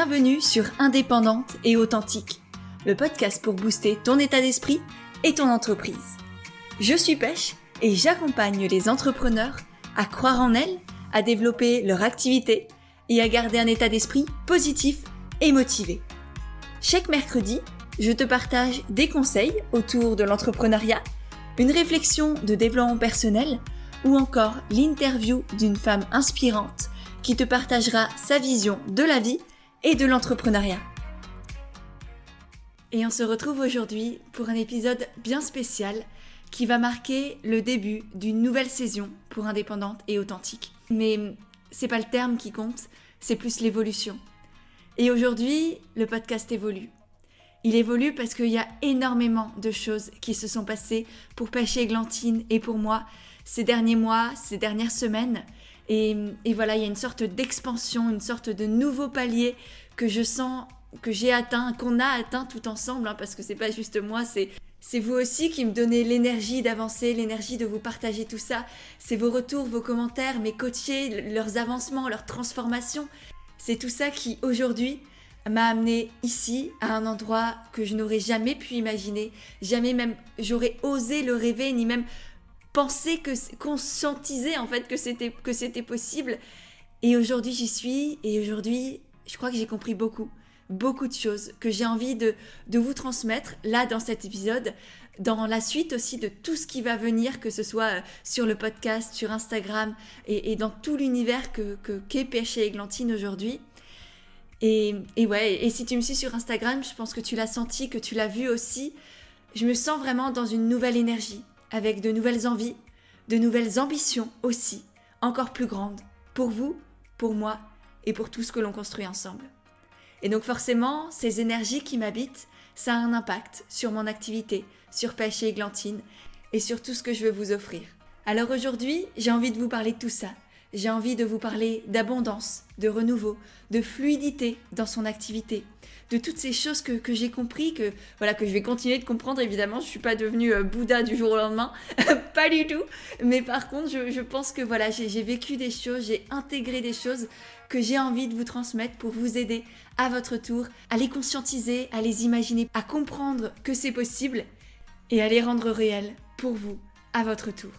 Bienvenue sur Indépendante et Authentique, le podcast pour booster ton état d'esprit et ton entreprise. Je suis Pêche et j'accompagne les entrepreneurs à croire en elles, à développer leur activité et à garder un état d'esprit positif et motivé. Chaque mercredi, je te partage des conseils autour de l'entrepreneuriat, une réflexion de développement personnel ou encore l'interview d'une femme inspirante qui te partagera sa vision de la vie et de l'entrepreneuriat. Et on se retrouve aujourd'hui pour un épisode bien spécial qui va marquer le début d'une nouvelle saison pour Indépendante et Authentique. Mais c'est pas le terme qui compte, c'est plus l'évolution. Et aujourd'hui, le podcast évolue. Il évolue parce qu'il y a énormément de choses qui se sont passées pour Pêche et Églantine et pour moi ces derniers mois, ces dernières semaines. Et voilà, il y a une sorte d'expansion, une sorte de nouveau palier que je sens que j'ai atteint, qu'on a atteint tout ensemble, parce que c'est pas juste moi, c'est vous aussi qui me donnez l'énergie d'avancer, l'énergie de vous partager tout ça. C'est vos retours, vos commentaires, mes coachés, leurs avancements, leurs transformations. C'est tout ça qui, aujourd'hui, m'a amené ici, à un endroit que je n'aurais jamais pu imaginer. Jamais même j'aurais osé le rêver, ni même penser, conscientiser en fait que c'était possible. Et aujourd'hui, j'y suis. Et aujourd'hui, je crois que j'ai compris beaucoup de choses que j'ai envie de vous transmettre là dans cet épisode, dans la suite aussi de tout ce qui va venir, que ce soit sur le podcast, sur Instagram et dans tout l'univers qu'est Pêche et Églantine aujourd'hui. Et si tu me suis sur Instagram, je pense que tu l'as senti, que tu l'as vu aussi. Je me sens vraiment dans une nouvelle énergie, avec de nouvelles envies, de nouvelles ambitions aussi, encore plus grandes, pour vous, pour moi et pour tout ce que l'on construit ensemble. Et donc forcément, ces énergies qui m'habitent, ça a un impact sur mon activité, sur Pêche et Églantine et sur tout ce que je veux vous offrir. Alors aujourd'hui, j'ai envie de vous parler de tout ça. J'ai envie de vous parler d'abondance, de renouveau, de fluidité dans son activité, de toutes ces choses que j'ai compris, que je vais continuer de comprendre. Évidemment, je ne suis pas devenue Bouddha du jour au lendemain, pas du tout. Mais par contre, je pense que j'ai vécu des choses, j'ai intégré des choses que j'ai envie de vous transmettre pour vous aider à votre tour, à les conscientiser, à les imaginer, à comprendre que c'est possible et à les rendre réels pour vous, à votre tour.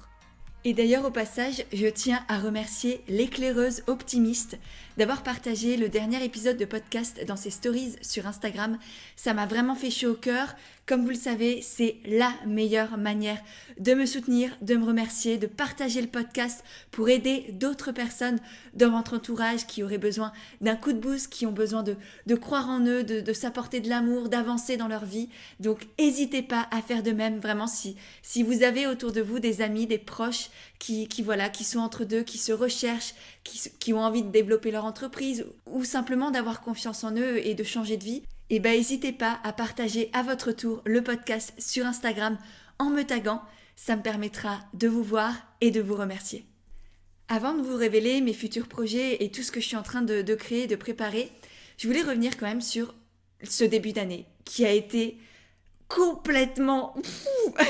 Et d'ailleurs, au passage, je tiens à remercier l'éclaireuse optimiste d'avoir partagé le dernier épisode de podcast dans ses stories sur Instagram. Ça m'a vraiment fait chaud au cœur. Comme vous le savez, c'est la meilleure manière de me soutenir, de me remercier, de partager le podcast pour aider d'autres personnes dans votre entourage qui auraient besoin d'un coup de boost, qui ont besoin de croire en eux, de s'apporter de l'amour, d'avancer dans leur vie. Donc, n'hésitez pas à faire de même, vraiment, si vous avez autour de vous des amis, des proches qui sont entre deux, qui se recherchent, qui ont envie de développer leur entreprise ou simplement d'avoir confiance en eux et de changer de vie, et n'hésitez pas à partager à votre tour le podcast sur Instagram en me taguant. Ça me permettra de vous voir et de vous remercier. Avant de vous révéler mes futurs projets et tout ce que je suis en train de créer, de préparer, je voulais revenir quand même sur ce début d'année qui a été complètement,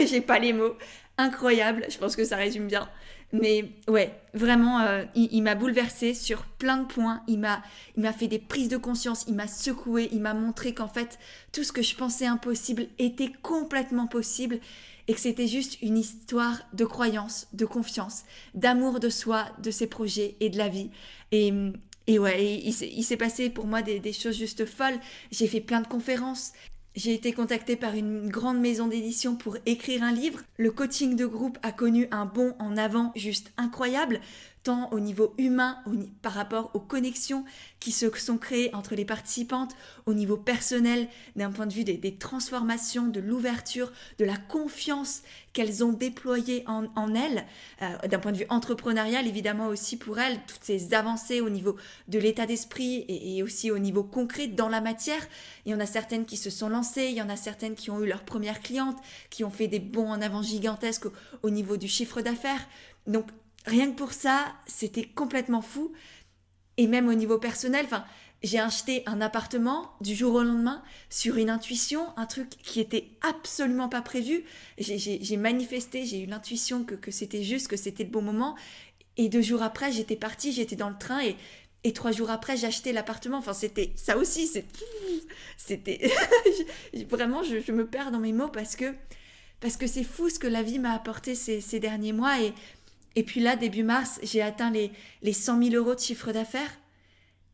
j'ai pas les mots, incroyable, je pense que ça résume bien. Mais ouais, vraiment, il m'a bouleversée sur plein de points. Il m'a fait des prises de conscience, il m'a secouée, il m'a montré qu'en fait, tout ce que je pensais impossible était complètement possible et que c'était juste une histoire de croyance, de confiance, d'amour de soi, de ses projets et de la vie. Et il s'est passé pour moi des choses juste folles. J'ai fait plein de conférences. J'ai été contactée par une grande maison d'édition pour écrire un livre. Le coaching de groupe a connu un bond en avant juste incroyable, tant au niveau humain, par rapport aux connexions qui se sont créées entre les participantes, au niveau personnel, d'un point de vue des transformations, de l'ouverture, de la confiance qu'elles ont déployée en elles, d'un point de vue entrepreneurial évidemment aussi pour elles, toutes ces avancées au niveau de l'état d'esprit et aussi au niveau concret dans la matière. Il y en a certaines qui se sont lancées, il y en a certaines qui ont eu leurs premières clientes, qui ont fait des bonds en avant gigantesques au niveau du chiffre d'affaires. Donc rien que pour ça, c'était complètement fou. Et même au niveau personnel, j'ai acheté un appartement du jour au lendemain sur une intuition, un truc qui était absolument pas prévu. J'ai manifesté, j'ai eu l'intuition que c'était juste, que c'était le bon moment. Et 2 jours après, j'étais partie, j'étais dans le train et Et 3 jours après, j'ai acheté l'appartement. Enfin, c'était ça aussi. C'était vraiment, je me perds dans mes mots parce que c'est fou ce que la vie m'a apporté ces derniers mois. Et puis là, début mars, j'ai atteint les 100 000 euros de chiffre d'affaires.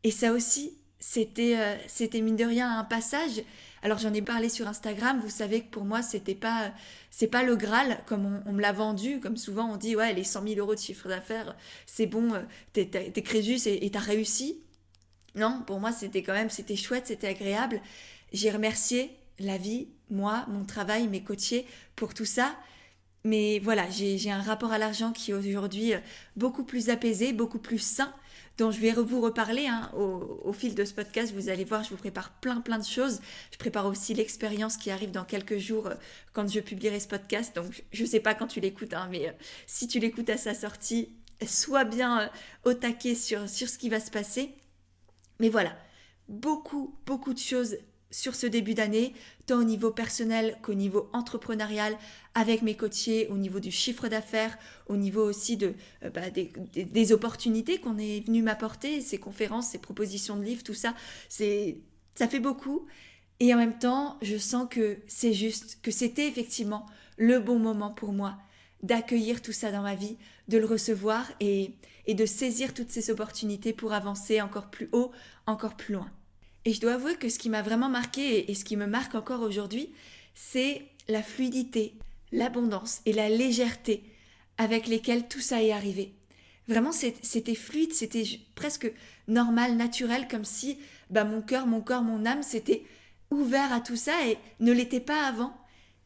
Et ça aussi, c'était mine de rien un passage. Alors j'en ai parlé sur Instagram, vous savez que pour moi, c'est pas le Graal, comme on me l'a vendu, comme souvent on dit, ouais, les 100 000 euros de chiffre d'affaires, c'est bon, t'es Crésus et t'as réussi. Non, pour moi, c'était chouette, c'était agréable. J'ai remercié la vie, moi, mon travail, mes coachés pour tout ça. Mais voilà, j'ai un rapport à l'argent qui est aujourd'hui beaucoup plus apaisé, beaucoup plus sain, dont je vais vous reparler au fil de ce podcast. Vous allez voir, je vous prépare plein de choses. Je prépare aussi l'expérience qui arrive dans quelques jours quand je publierai ce podcast. Donc, je ne sais pas quand tu l'écoutes, mais si tu l'écoutes à sa sortie, sois bien au taquet sur ce qui va se passer. Mais voilà, beaucoup de choses sur ce début d'année, tant au niveau personnel qu'au niveau entrepreneurial, avec mes coachés, au niveau du chiffre d'affaires, au niveau aussi des opportunités qu'on est venu m'apporter, ces conférences, ces propositions de livres, tout ça, ça fait beaucoup. Et en même temps, je sens que c'est juste, que c'était effectivement le bon moment pour moi d'accueillir tout ça dans ma vie, de le recevoir et de saisir toutes ces opportunités pour avancer encore plus haut, encore plus loin. Et je dois avouer que ce qui m'a vraiment marqué et ce qui me marque encore aujourd'hui, c'est la fluidité, l'abondance et la légèreté avec lesquelles tout ça est arrivé. Vraiment, c'était fluide, c'était presque normal, naturel, comme si mon cœur, mon corps, mon âme s'était ouvert à tout ça et ne l'était pas avant.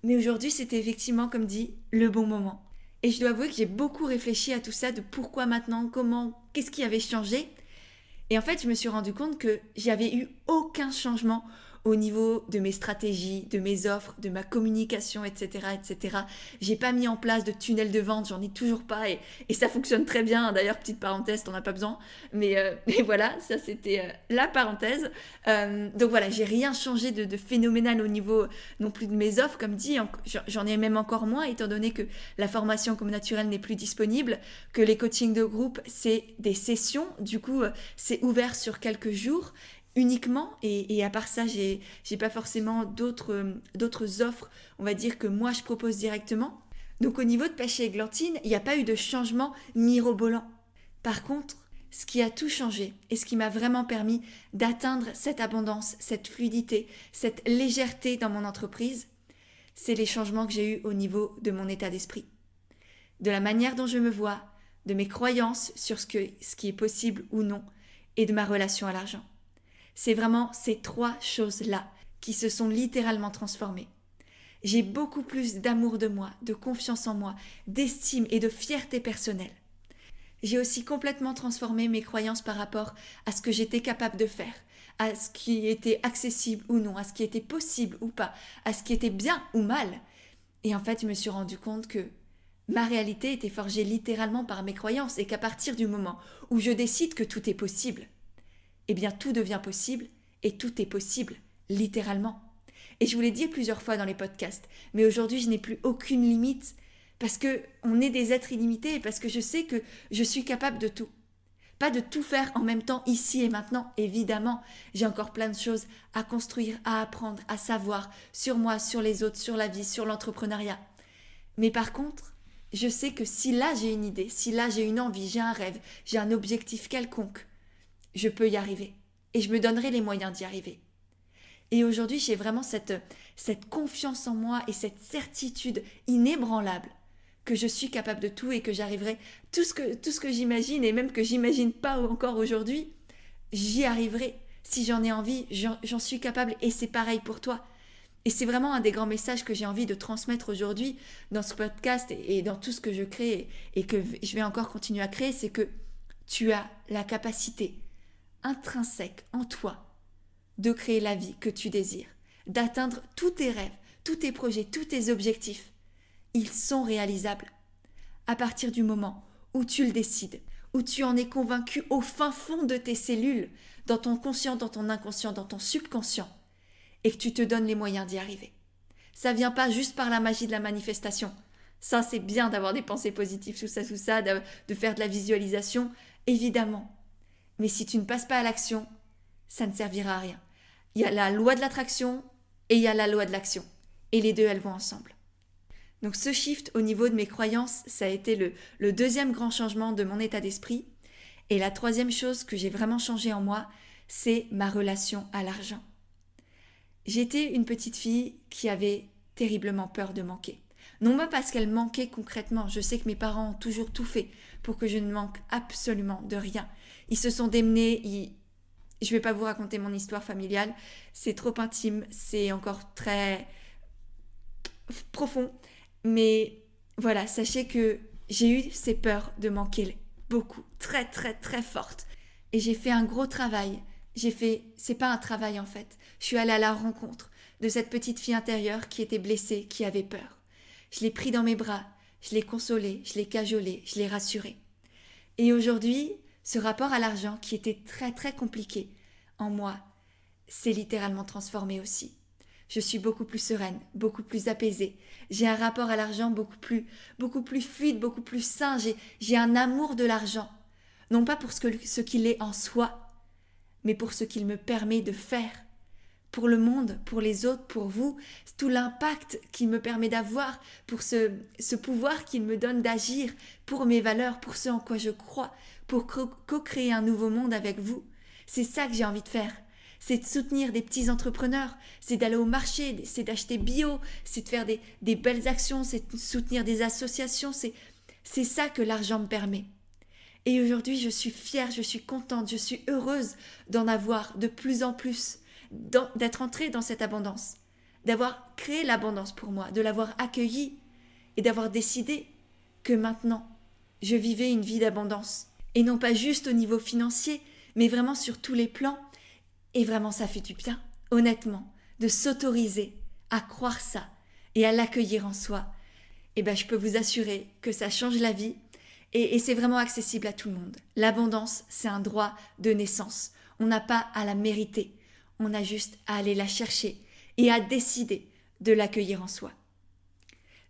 Mais aujourd'hui, c'était effectivement, comme dit, le bon moment. Et je dois avouer que j'ai beaucoup réfléchi à tout ça, de pourquoi maintenant, comment, qu'est-ce qui avait changé. Et en fait, je me suis rendu compte que j'avais eu aucun changement au niveau de mes stratégies, de mes offres, de ma communication, etc., etc. J'ai pas mis en place de tunnel de vente, j'en ai toujours pas et ça fonctionne très bien. D'ailleurs, petite parenthèse, t'en as pas besoin. Mais voilà, ça c'était la parenthèse. Donc voilà, j'ai rien changé de phénoménal au niveau non plus de mes offres, comme dit. J'en ai même encore moins, étant donné que la formation comme naturelle n'est plus disponible, que les coachings de groupe, c'est des sessions. Du coup, c'est ouvert sur quelques jours uniquement et à part ça j'ai pas forcément d'autres offres, on va dire, que moi je propose directement. Donc au niveau de Pêche et Églantine, il n'y a pas eu de changement mirobolant. Par contre, ce qui a tout changé et ce qui m'a vraiment permis d'atteindre cette abondance, cette fluidité, cette légèreté dans mon entreprise, c'est les changements que j'ai eus au niveau de mon état d'esprit, de la manière dont je me vois, de mes croyances sur ce qui est possible ou non et de ma relation à l'argent. C'est vraiment ces 3 choses-là qui se sont littéralement transformées. J'ai beaucoup plus d'amour de moi, de confiance en moi, d'estime et de fierté personnelle. J'ai aussi complètement transformé mes croyances par rapport à ce que j'étais capable de faire, à ce qui était accessible ou non, à ce qui était possible ou pas, à ce qui était bien ou mal. Et en fait, je me suis rendu compte que ma réalité était forgée littéralement par mes croyances et qu'à partir du moment où je décide que tout est possible, eh bien tout devient possible et tout est possible, littéralement. Et je vous l'ai dit plusieurs fois dans les podcasts, mais aujourd'hui je n'ai plus aucune limite parce que on est des êtres illimités et parce que je sais que je suis capable de tout. Pas de tout faire en même temps ici et maintenant, évidemment. J'ai encore plein de choses à construire, à apprendre, à savoir sur moi, sur les autres, sur la vie, sur l'entrepreneuriat. Mais par contre, je sais que si là j'ai une idée, si là j'ai une envie, j'ai un rêve, j'ai un objectif quelconque, je peux y arriver et je me donnerai les moyens d'y arriver. Et aujourd'hui, j'ai vraiment cette confiance en moi et cette certitude inébranlable que je suis capable de tout et que j'arriverai, tout ce que j'imagine et même que j'imagine pas encore aujourd'hui, j'y arriverai. Si j'en ai envie, j'en suis capable et c'est pareil pour toi. Et c'est vraiment un des grands messages que j'ai envie de transmettre aujourd'hui dans ce podcast et dans tout ce que je crée et que je vais encore continuer à créer, c'est que tu as la capacité intrinsèque en toi de créer la vie que tu désires, d'atteindre tous tes rêves, tous tes projets, tous tes objectifs. Ils sont réalisables à partir du moment où tu le décides, où tu en es convaincu au fin fond de tes cellules, dans ton conscient, dans ton inconscient, dans ton subconscient, et que tu te donnes les moyens d'y arriver. Ça vient pas juste par la magie de la manifestation. Ça, c'est bien d'avoir des pensées positives, tout ça, de faire de la visualisation, évidemment. mais si tu ne passes pas à l'action, ça ne servira à rien. Il y a la loi de l'attraction et il y a la loi de l'action. Et les deux, elles vont ensemble. Donc ce shift au niveau de mes croyances, ça a été le deuxième grand changement de mon état d'esprit. Et la troisième chose que j'ai vraiment changé en moi, c'est ma relation à l'argent. J'étais une petite fille qui avait terriblement peur de manquer. Non pas parce qu'elle manquait concrètement, je sais que mes parents ont toujours tout fait pour que je ne manque absolument de rien. Ils se sont démenés, je ne vais pas vous raconter mon histoire familiale, c'est trop intime, c'est encore très profond. Mais voilà, sachez que j'ai eu ces peurs de manquer beaucoup, très très très fortes. Et j'ai fait un gros travail. C'est pas un travail en fait. Je suis allée à la rencontre de cette petite fille intérieure qui était blessée, qui avait peur. Je l'ai pris dans mes bras, je l'ai consolée, je l'ai cajolée, je l'ai rassurée. Et aujourd'hui, ce rapport à l'argent qui était très très compliqué en moi, s'est littéralement transformé aussi. Je suis beaucoup plus sereine, beaucoup plus apaisée. J'ai un rapport à l'argent beaucoup plus fluide, beaucoup plus sain. J'ai un amour de l'argent. Non pas pour ce qu'il est en soi, mais pour ce qu'il me permet de faire. Pour le monde, pour les autres, pour vous, tout l'impact qu'il me permet d'avoir, pour ce pouvoir qu'il me donne d'agir, pour mes valeurs, pour ce en quoi je crois, pour co-créer un nouveau monde avec vous. C'est ça que j'ai envie de faire. C'est de soutenir des petits entrepreneurs, c'est d'aller au marché, c'est d'acheter bio, c'est de faire des belles actions, c'est de soutenir des associations, c'est ça que l'argent me permet. Et aujourd'hui, je suis fière, je suis contente, je suis heureuse d'en avoir de plus en plus, d'être entrée dans cette abondance, d'avoir créé l'abondance pour moi, de l'avoir accueillie et d'avoir décidé que maintenant, je vivais une vie d'abondance. Et non pas juste au niveau financier, mais vraiment sur tous les plans. Et vraiment, ça fait du bien, honnêtement, de s'autoriser à croire ça et à l'accueillir en soi. Et je peux vous assurer que ça change la vie et c'est vraiment accessible à tout le monde. L'abondance, c'est un droit de naissance. On n'a pas à la mériter. On a juste à aller la chercher et à décider de l'accueillir en soi.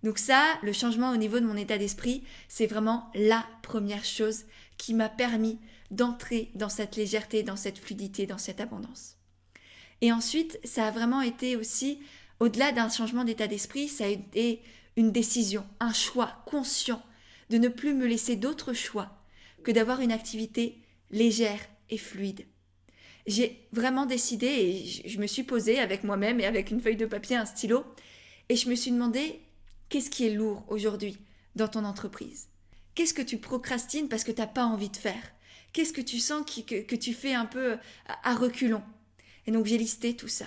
Donc ça, le changement au niveau de mon état d'esprit, c'est vraiment la première chose qui m'a permis d'entrer dans cette légèreté, dans cette fluidité, dans cette abondance. Et ensuite, ça a vraiment été aussi, au-delà d'un changement d'état d'esprit, ça a été une décision, un choix conscient de ne plus me laisser d'autre choix que d'avoir une activité légère et fluide. J'ai vraiment décidé et je me suis posée avec moi-même et avec une feuille de papier, un stylo, et je me suis demandé qu'est-ce qui est lourd aujourd'hui dans ton entreprise ? Qu'est-ce que tu procrastines parce que tu n'as pas envie de faire ? Qu'est-ce que tu sens que tu fais un peu à reculons ? Et donc j'ai listé tout ça.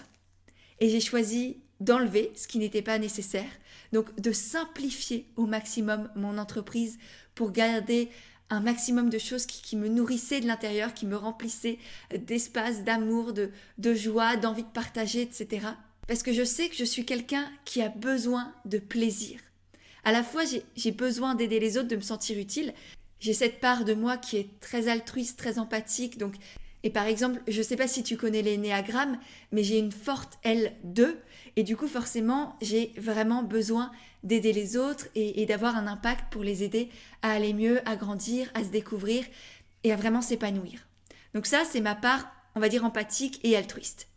Et j'ai choisi d'enlever ce qui n'était pas nécessaire, donc de simplifier au maximum mon entreprise pour garder un maximum de choses qui me nourrissaient de l'intérieur, qui me remplissaient d'espace, d'amour, de joie, d'envie de partager, etc. Parce que je sais que je suis quelqu'un qui a besoin de plaisir. À la fois, j'ai besoin d'aider les autres, de me sentir utile. J'ai cette part de moi qui est très altruiste, très empathique. Et par exemple, je ne sais pas si tu connais l'énéagramme, mais j'ai une forte L2. Et du coup, forcément, j'ai vraiment besoin d'aider les autres et d'avoir un impact pour les aider à aller mieux, à grandir, à se découvrir et à vraiment s'épanouir. Donc ça, c'est ma part, on va dire, empathique et altruiste.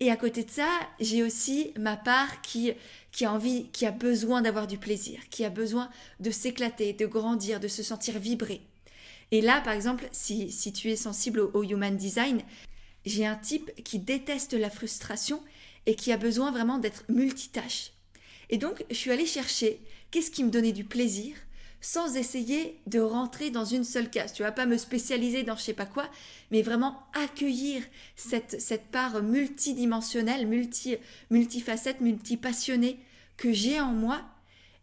Et à côté de ça, j'ai aussi ma part qui a besoin d'avoir du plaisir, qui a besoin de s'éclater, de grandir, de se sentir vibrer. Et là, par exemple, si tu es sensible au Human Design, j'ai un type qui déteste la frustration et qui a besoin vraiment d'être multitâche. Et donc, je suis allée chercher qu'est-ce qui me donnait du plaisir sans essayer de rentrer dans une seule case. Tu vas pas me spécialiser dans je sais pas quoi, mais vraiment accueillir cette part multidimensionnelle, multifacette, multipassionnée que j'ai en moi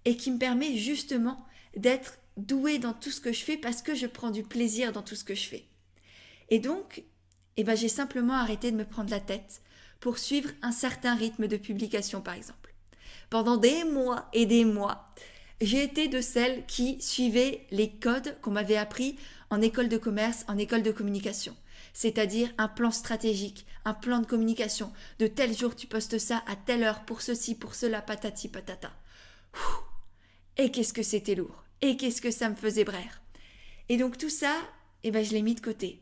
et qui me permet justement d'être douée dans tout ce que je fais parce que je prends du plaisir dans tout ce que je fais. Et donc, j'ai simplement arrêté de me prendre la tête pour suivre un certain rythme de publication, par exemple. Pendant des mois et des mois, j'ai été de celles qui suivaient les codes qu'on m'avait appris en école de commerce, en école de communication. C'est-à-dire un plan stratégique, un plan de communication. De tel jour, tu postes ça, à telle heure, pour ceci, pour cela, patati patata. Et qu'est-ce que c'était lourd. Et qu'est-ce que ça me faisait braire. Et donc tout ça, je l'ai mis de côté.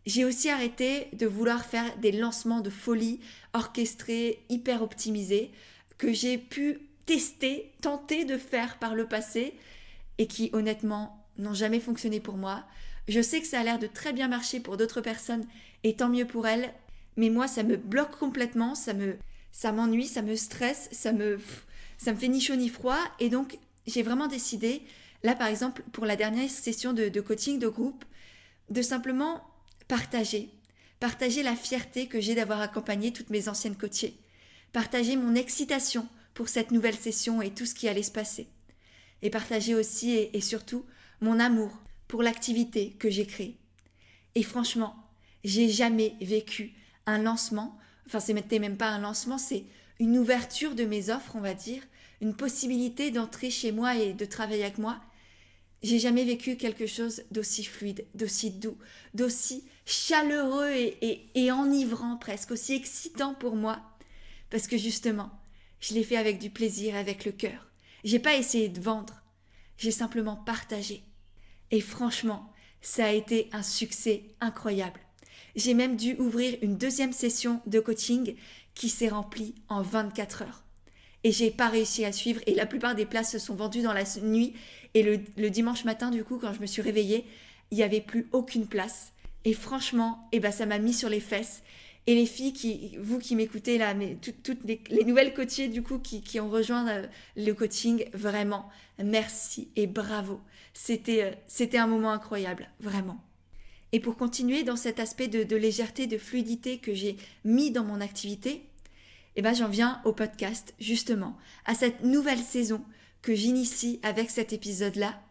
J'ai aussi arrêté de vouloir faire des lancements de folie orchestrés, hyper optimisés, que j'ai pu tenter de faire par le passé et qui honnêtement n'ont jamais fonctionné pour moi. Je sais que ça a l'air de très bien marcher pour d'autres personnes et tant mieux pour elles, mais moi ça me bloque complètement, ça m'ennuie, ça me stresse, ça me fait ni chaud ni froid et donc j'ai vraiment décidé, là par exemple pour la dernière session de coaching de groupe, de simplement partager la fierté que j'ai d'avoir accompagné toutes mes anciennes coachées, partager mon excitation pour cette nouvelle session et tout ce qui allait se passer. Et partager aussi et surtout mon amour pour l'activité que j'ai créée. Et franchement, j'ai jamais vécu un lancement, enfin c'était même pas un lancement, c'est une ouverture de mes offres, on va dire, une possibilité d'entrer chez moi et de travailler avec moi. J'ai jamais vécu quelque chose d'aussi fluide, d'aussi doux, d'aussi chaleureux et enivrant presque, aussi excitant pour moi. Parce que justement, je l'ai fait avec du plaisir, avec le cœur. J'ai pas essayé de vendre, j'ai simplement partagé. Et franchement, ça a été un succès incroyable. J'ai même dû ouvrir une deuxième session de coaching qui s'est remplie en 24 heures. Et j'ai pas réussi à suivre et la plupart des places se sont vendues dans la nuit et le dimanche matin du coup quand je me suis réveillée, il n'y avait plus aucune place. Et franchement, ça m'a mis sur les fesses. Et les filles, vous qui m'écoutez là, mais toutes les nouvelles coachées du coup qui ont rejoint le coaching, vraiment, merci et bravo. C'était un moment incroyable, vraiment. Et pour continuer dans cet aspect de légèreté, de fluidité que j'ai mis dans mon activité, j'en viens au podcast, justement, à cette nouvelle saison que j'initie avec cet épisode-là.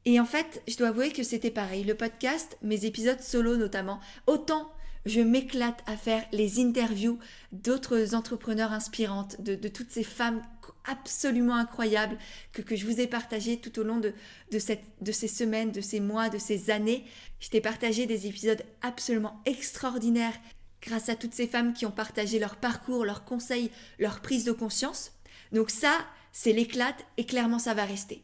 Et en fait, je dois avouer que c'était pareil. Le podcast, mes épisodes solo notamment, autant je m'éclate à faire les interviews d'autres entrepreneurs inspirantes, de toutes ces femmes absolument incroyables que je vous ai partagées tout au long de ces semaines, de ces mois, de ces années. Je t'ai partagé des épisodes absolument extraordinaires grâce à toutes ces femmes qui ont partagé leur parcours, leurs conseils, leur prise de conscience. Donc ça, c'est l'éclate et clairement ça va rester.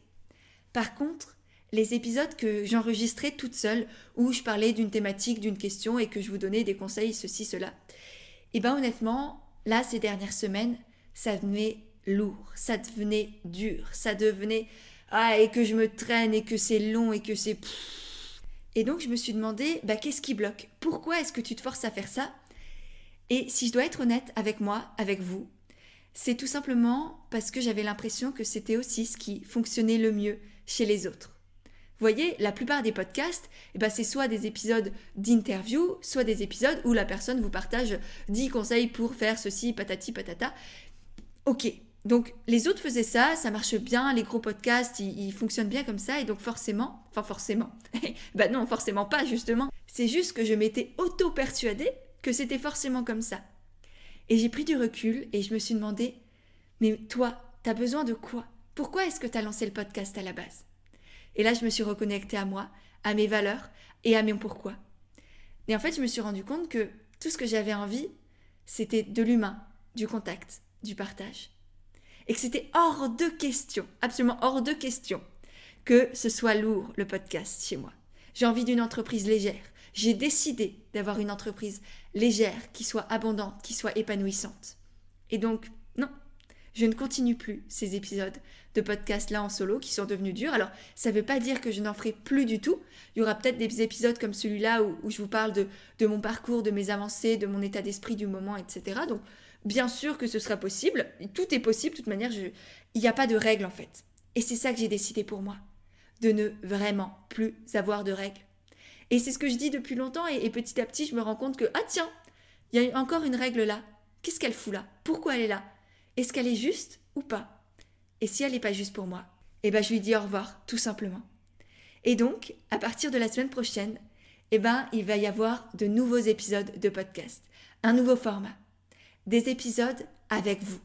Par contre, les épisodes que j'enregistrais toute seule, où je parlais d'une thématique, d'une question et que je vous donnais des conseils, ceci, cela, honnêtement, là, ces dernières semaines, ça devenait lourd, ça devenait dur, ça devenait et que je me traîne et que c'est long et que c'est... Et donc, je me suis demandé, qu'est-ce qui bloque ? Pourquoi est-ce que tu te forces à faire ça ? Et si je dois être honnête avec moi, avec vous, c'est tout simplement parce que j'avais l'impression que c'était aussi ce qui fonctionnait le mieux chez les autres. Vous voyez, la plupart des podcasts, c'est soit des épisodes d'interview, soit des épisodes où la personne vous partage 10 conseils pour faire ceci, patati patata. Ok, donc les autres faisaient ça, ça marche bien, les gros podcasts, ils fonctionnent bien comme ça, et donc forcément, non, forcément pas justement. C'est juste que je m'étais auto-persuadée que c'était forcément comme ça. Et j'ai pris du recul et je me suis demandé, mais toi, t'as besoin de quoi ? Pourquoi est-ce que t'as lancé le podcast à la base ? Et là, je me suis reconnectée à moi, à mes valeurs et à mon pourquoi. Et en fait, je me suis rendu compte que tout ce que j'avais envie, c'était de l'humain, du contact, du partage. Et que c'était hors de question, absolument hors de question, que ce soit lourd, le podcast, chez moi. J'ai envie d'une entreprise légère. J'ai décidé d'avoir une entreprise légère, qui soit abondante, qui soit épanouissante. Et donc, non, je ne continue plus ces épisodes de podcast là en solo qui sont devenus durs. Alors, ça ne veut pas dire que je n'en ferai plus du tout. Il y aura peut-être des épisodes comme celui-là où je vous parle de mon parcours, de mes avancées, de mon état d'esprit du moment, etc. Donc, bien sûr que ce sera possible. Tout est possible, de toute manière, il n'y a pas de règles en fait. Et c'est ça que j'ai décidé pour moi, de ne vraiment plus avoir de règles. Et c'est ce que je dis depuis longtemps et petit à petit, je me rends compte que, tiens, il y a encore une règle là. Qu'est-ce qu'elle fout là ? Pourquoi elle est là ? Est-ce qu'elle est juste ou pas ? Et si elle n'est pas juste pour moi, je lui dis au revoir, tout simplement. Et donc, à partir de la semaine prochaine, il va y avoir de nouveaux épisodes de podcast. Un nouveau format. Des épisodes avec vous,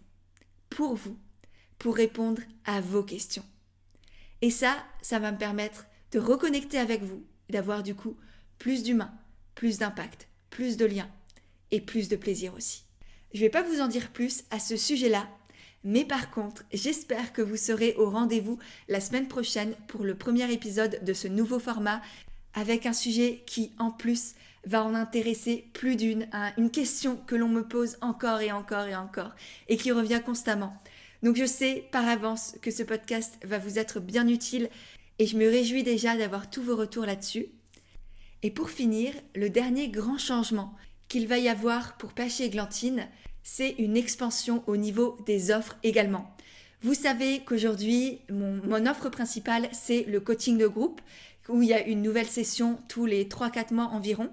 pour répondre à vos questions. Et ça va me permettre de reconnecter avec vous, d'avoir du coup plus d'humain, plus d'impact, plus de liens et plus de plaisir aussi. Je ne vais pas vous en dire plus à ce sujet-là, mais par contre, j'espère que vous serez au rendez-vous la semaine prochaine pour le premier épisode de ce nouveau format avec un sujet qui, en plus, va en intéresser plus d'une, hein, une question que l'on me pose encore et encore et encore, et qui revient constamment. Donc je sais par avance que ce podcast va vous être bien utile, et je me réjouis déjà d'avoir tous vos retours là-dessus. Et pour finir, le dernier grand changement qu'il va y avoir pour Pêche et Églantine, c'est une expansion au niveau des offres également. Vous savez qu'aujourd'hui, mon offre principale, c'est le coaching de groupe, où il y a une nouvelle session tous les 3-4 mois environ.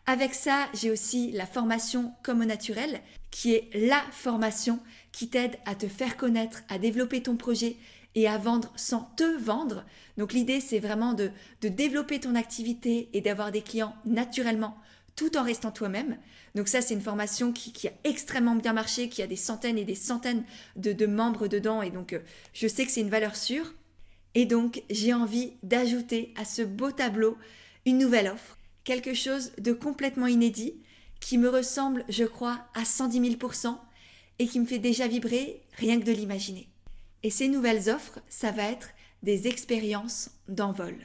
Avec ça, j'ai aussi la formation Comme au naturel, qui est la formation qui t'aide à te faire connaître, à développer ton projet et à vendre sans te vendre. Donc l'idée, c'est vraiment de développer ton activité et d'avoir des clients naturellement, tout en restant toi-même. Donc ça, c'est une formation qui a extrêmement bien marché, qui a des centaines et des centaines de membres dedans. Et donc, je sais que c'est une valeur sûre. Et donc, j'ai envie d'ajouter à ce beau tableau une nouvelle offre. Quelque chose de complètement inédit, qui me ressemble, je crois, à 110 000% et qui me fait déjà vibrer rien que de l'imaginer. Et ces nouvelles offres, ça va être des expériences d'envol.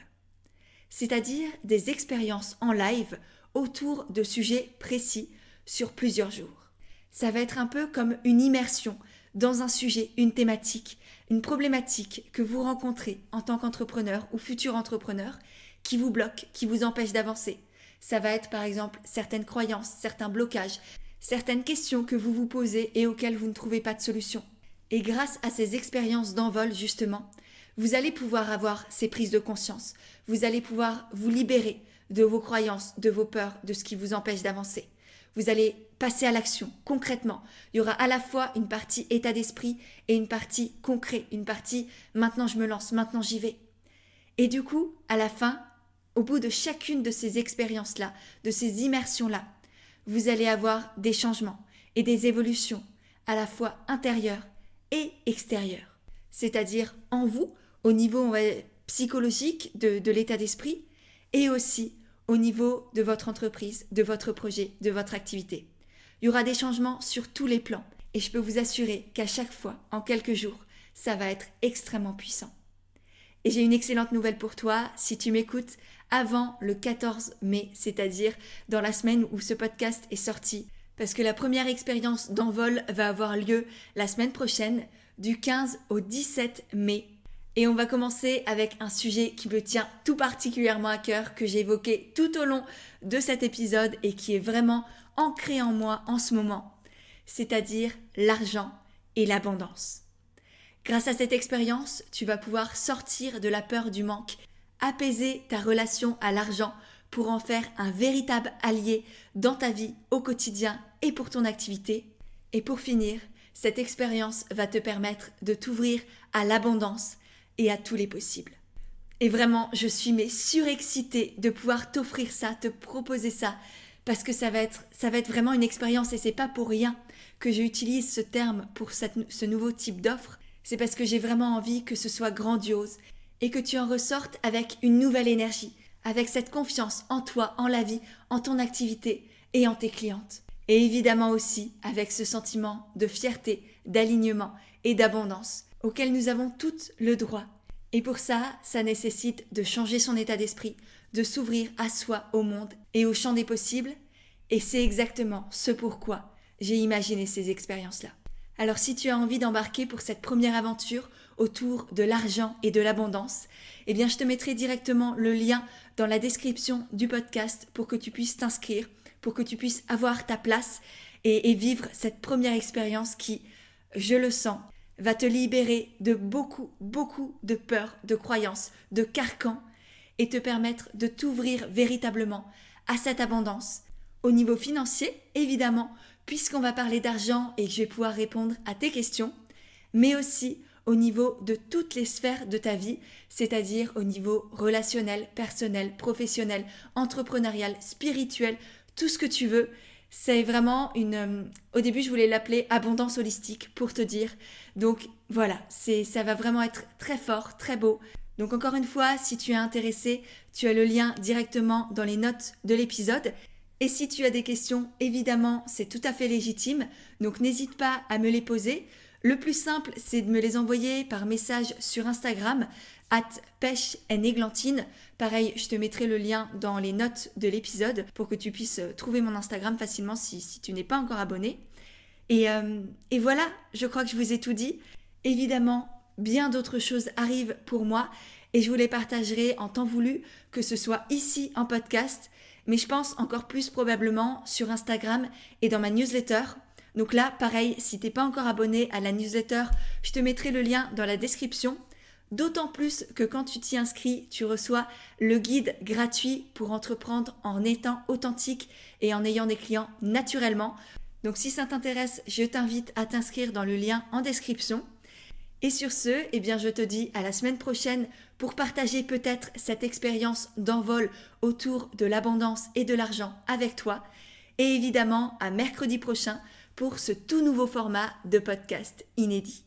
C'est-à-dire des expériences en live autour de sujets précis sur plusieurs jours. Ça va être un peu comme une immersion dans un sujet, une thématique, une problématique que vous rencontrez en tant qu'entrepreneur ou futur entrepreneur qui vous bloque, qui vous empêche d'avancer. Ça va être par exemple certaines croyances, certains blocages, certaines questions que vous vous posez et auxquelles vous ne trouvez pas de solution. Et grâce à ces expériences d'envol justement, vous allez pouvoir avoir ces prises de conscience. Vous allez pouvoir vous libérer de vos croyances, de vos peurs, de ce qui vous empêche d'avancer. Vous allez passer à l'action concrètement. Il y aura à la fois une partie état d'esprit et une partie concret, une partie maintenant je me lance, maintenant j'y vais. Et du coup, à la fin, au bout de chacune de ces expériences-là, de ces immersions-là, vous allez avoir des changements et des évolutions à la fois intérieures et extérieures. C'est-à-dire en vous, au niveau psychologique de l'état d'esprit et aussi au niveau de votre entreprise, de votre projet, de votre activité. Il y aura des changements sur tous les plans et je peux vous assurer qu'à chaque fois, en quelques jours, ça va être extrêmement puissant. Et j'ai une excellente nouvelle pour toi, si tu m'écoutes avant le 14 mai, c'est-à-dire dans la semaine où ce podcast est sorti, parce que la première expérience d'envol va avoir lieu la semaine prochaine, du 15 au 17 mai. Et on va commencer avec un sujet qui me tient tout particulièrement à cœur, que j'ai évoqué tout au long de cet épisode et qui est vraiment ancré en moi en ce moment, c'est-à-dire l'argent et l'abondance. Grâce à cette expérience, tu vas pouvoir sortir de la peur du manque, apaiser ta relation à l'argent pour en faire un véritable allié dans ta vie au quotidien et pour ton activité. Et pour finir, cette expérience va te permettre de t'ouvrir à l'abondance et à tous les possibles. Et vraiment, je suis surexcitée de pouvoir t'offrir ça, te proposer ça, parce que ça va être vraiment une expérience et c'est pas pour rien que j'utilise ce terme pour ce nouveau type d'offre. C'est parce que j'ai vraiment envie que ce soit grandiose et que tu en ressortes avec une nouvelle énergie, avec cette confiance en toi, en la vie, en ton activité et en tes clientes. Et évidemment aussi avec ce sentiment de fierté, d'alignement et d'abondance auquel nous avons toutes le droit. Et pour ça, ça nécessite de changer son état d'esprit, de s'ouvrir à soi, au monde et au champ des possibles. Et c'est exactement ce pourquoi j'ai imaginé ces expériences-là. Alors si tu as envie d'embarquer pour cette première aventure autour de l'argent et de l'abondance, eh bien je te mettrai directement le lien dans la description du podcast pour que tu puisses t'inscrire, pour que tu puisses avoir ta place et vivre cette première expérience qui, je le sens, va te libérer de beaucoup de peurs, de croyances, de carcans et te permettre de t'ouvrir véritablement à cette abondance. Au niveau financier, évidemment, puisqu'on va parler d'argent et que je vais pouvoir répondre à tes questions, mais aussi au niveau de toutes les sphères de ta vie, c'est-à-dire au niveau relationnel, personnel, professionnel, entrepreneurial, spirituel, tout ce que tu veux. C'est vraiment au début, je voulais l'appeler abondance holistique pour te dire. Donc voilà, ça va vraiment être très fort, très beau. Donc encore une fois, si tu es intéressé, tu as le lien directement dans les notes de l'épisode. Et si tu as des questions, évidemment, c'est tout à fait légitime. Donc n'hésite pas à me les poser. Le plus simple, c'est de me les envoyer par message sur Instagram, @pêche&églantine. Pareil, je te mettrai le lien dans les notes de l'épisode pour que tu puisses trouver mon Instagram facilement si tu n'es pas encore abonné. Et voilà, je crois que je vous ai tout dit. Évidemment, bien d'autres choses arrivent pour moi et je vous les partagerai en temps voulu, que ce soit ici en podcast, mais je pense encore plus probablement sur Instagram et dans ma newsletter. Donc là, pareil, si t'es pas encore abonné à la newsletter, je te mettrai le lien dans la description. D'autant plus que quand tu t'y inscris, tu reçois le guide gratuit pour entreprendre en étant authentique et en ayant des clients naturellement. Donc si ça t'intéresse, je t'invite à t'inscrire dans le lien en description. Et sur ce, je te dis à la semaine prochaine pour partager peut-être cette expérience d'envol autour de l'abondance et de l'argent avec toi. Et évidemment, à mercredi prochain pour ce tout nouveau format de podcast inédit.